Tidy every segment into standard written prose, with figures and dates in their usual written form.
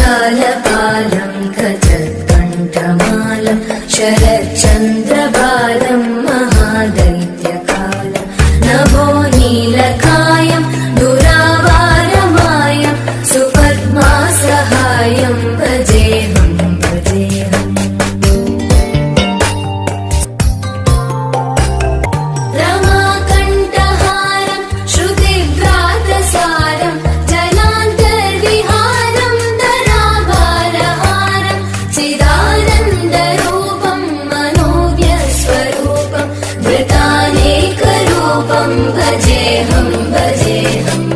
जगज्जालपालं गजत्कण्ठमालं शरच्चन्द्रबालं महादैत्यकालं नभो नीलकायं दुरावारमायं सुपद्मासहायं भजेऽहं भजेऽहम् रमाकण्ठहारं श्रुतिव्रातसारं जलान्तर्विहारं धराभारहारं चिदानन्दरूपं मनोव्यस्वरूपं धृतानेकरूपं भजेऽहं भजेऽहम्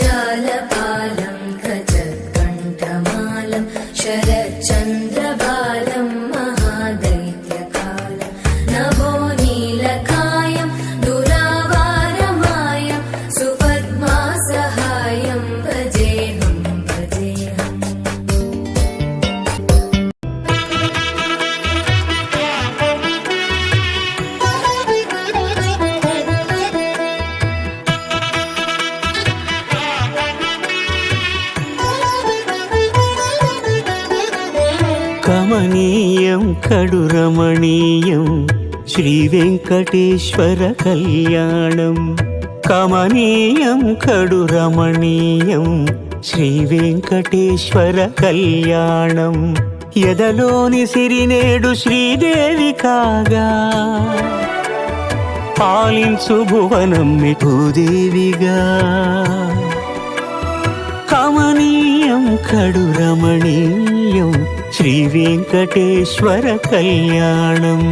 जगज्जालपालं गजत्कण्ठमालं शरच्चन्द्रबालं महादैत्यकालं नभो नीलकायं दुरावारमायं सुपद्मासहायं भजेऽहं भजेऽहम् కమనీయం కడురమణీయం శ్రీ వెంకటేశ్వర కళ్యాణం కమనీయం కడురమణీయం శ్రీ వెంకటేశ్వర కళ్యాణం ఎదలోని సిరినేడు శ్రీదేవి కాగా పాలించు భువనం భూదేవిగా కమనీయం కడురమణీయం శ్రీ వెంకటేశ్వర కళ్యాణం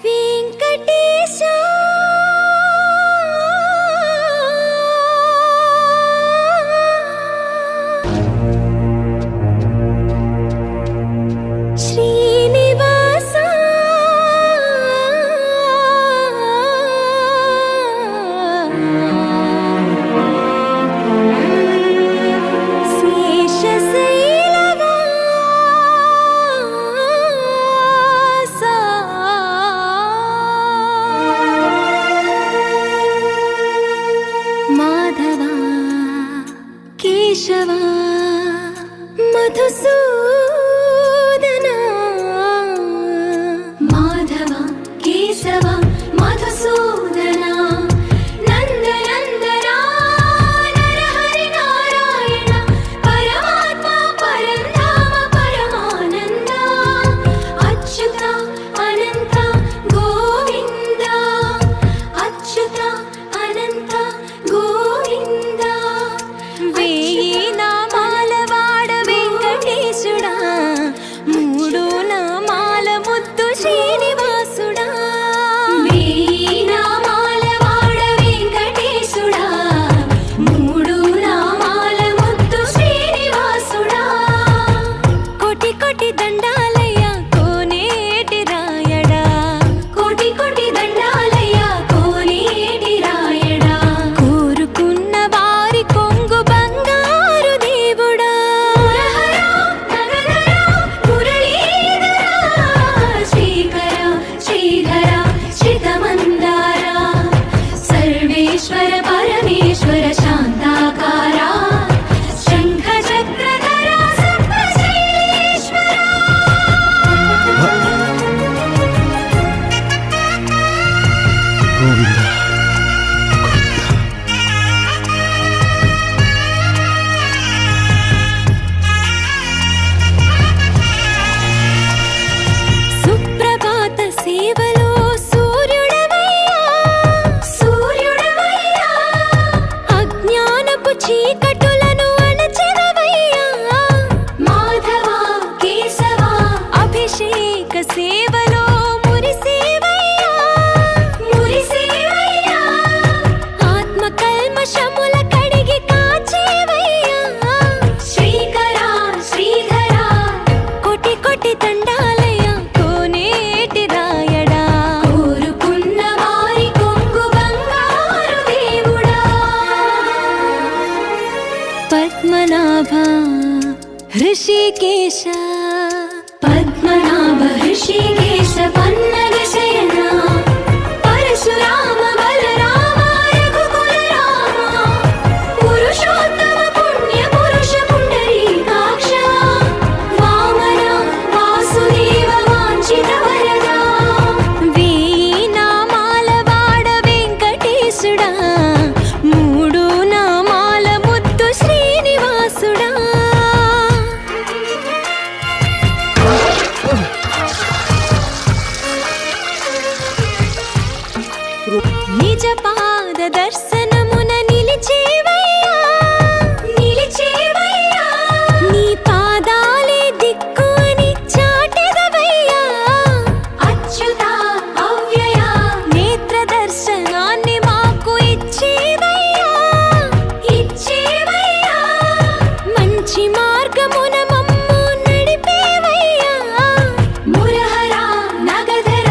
వెంకటేశ శ్రీనివాస మాధవ కేశవ మధుసూదన మాధవ కేశవ మధుసూదన నందనందన నరహరి నారాయణ పరమాత్మ పరంధామ పరమానంద అచ్యుత అనంత గోవింద అచ్యుత అనంత గోవింద వేయి నామాల వాడ వెంకటేశుడా మూడు నామాల ముద్దు శ్రీనివాసుడా हृषिकेश पद्मनाभ हृषिकेश पन्नग शयना परशुराम बलराम रघुकुल राम पुरुषोत्तम पुण्य पुरुष पुण्डरीकाक्ष वामन वासुदेव वाञ्छित वरदा వీణామాల వాడ వెంకటేశుడా మూడు నామాల ముద్దు శ్రీనివాసుడా నిజ పాద దర్శనమున నిలిచేవయ్యా నిలిచేవయ్యా నీ పాదాలే దిక్కు అని చాటెదవయ్యా అచ్యుత అవ్యయ నేత్ర దర్శనాన్ని మాకు ఇచ్చేవయ్యా ఇచ్చేవయ్యా మంచి మార్గమున మమ్ము నడిపేవయ్యా మురహర నగధర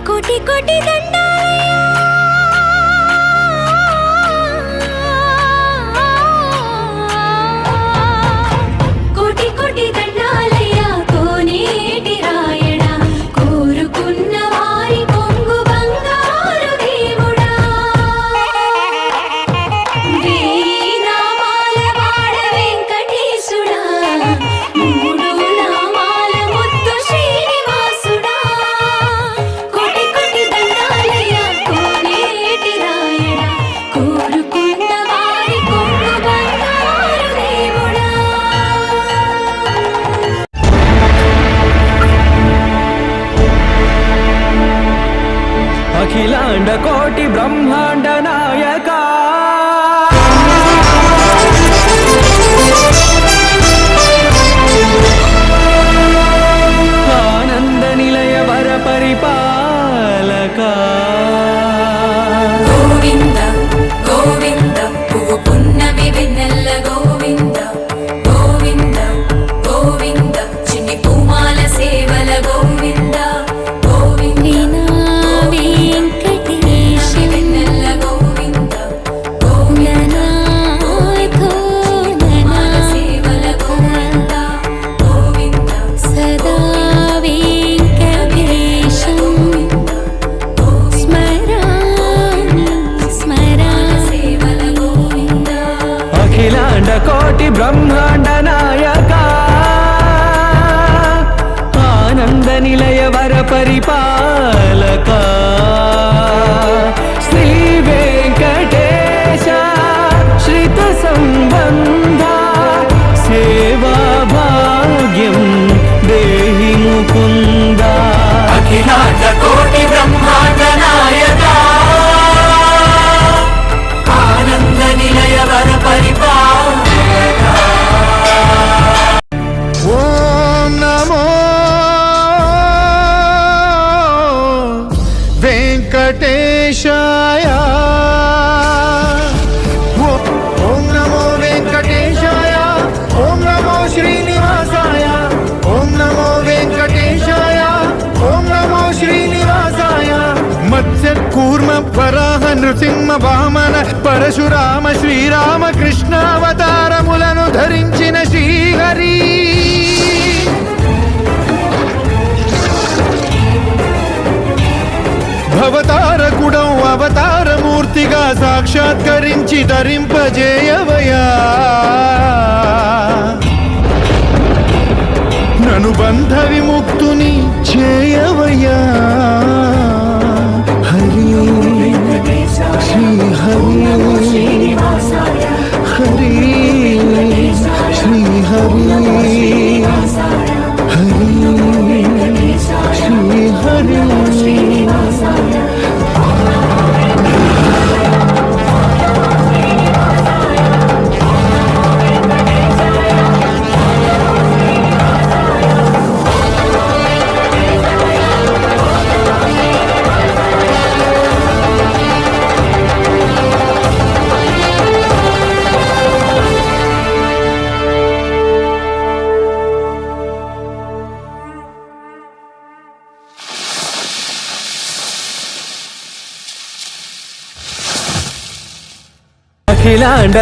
కోటి కోటి కోటి కోటి దండాలయ్యా కోనేటి రాయడా కోరుకున్న వారి కొంగు బంగారు దేవుడా వీణామాల వాడ వెంకటేశుడా మూడు నామాల ముద్దు శ్రీనివాసుడా కోటి కోటి దండాలయ్యా కోనేటి రాయడా కోరుకున్న వారి కొంగు బంగారు దేవుడా అఖిలాండ కోటి బ్రహ్మాండ నాయక ఆనంద నిలయ వర పరిపాలక గోవింద గోవింద పువ్వు పున్నమి వెన్నెల్ల గోవింద గోవింద గోవింద చిన్ని పూమాల సేవల గోవింద గోవింద వెంకటేశ వెన్నెల్ల గోవింద గోవింద పూమాల సేవల గోవింద గోవింద సదా వెంకటేశం స్మరామి స్మరామి సేవల గోవింద అఖిలాండ కోటి బ్రహ్మాండ నాయక ఆనంద నిలయ వర పరిపాలక శ్రీ వెంకటేశ శ్రిత సంబంధ సేవా భాగ్యం దేహి ముకుంద అఖిలాండ కోటి బ్రహ్మాండ నాయక ఆనంద నిలయ వర పరిపాలక ఓం నమో వెంకటేశాయ ఓం నమో వెంకటేశాయ ఓం నమో శ్రీనివాసాయ ఓం నమో వెంకటేశాయ ఓం నమో శ్రీనివాసాయ మత్స్య కూర్మ వరాహ నృసింహ వామన పరశురామ శ్రీరామ కృష్ణావతారములను ధరించిన శ్రీహరి భవతారకుడం అవతారమూర్తిగా సాక్షాత్కరించి ధరింపజేయవయా నను బంధ విముక్తుని చేయవయా హరి శ్రీ హరి హరి శ్రీ హరి హరి శ్రీ హరి అఖిలాండ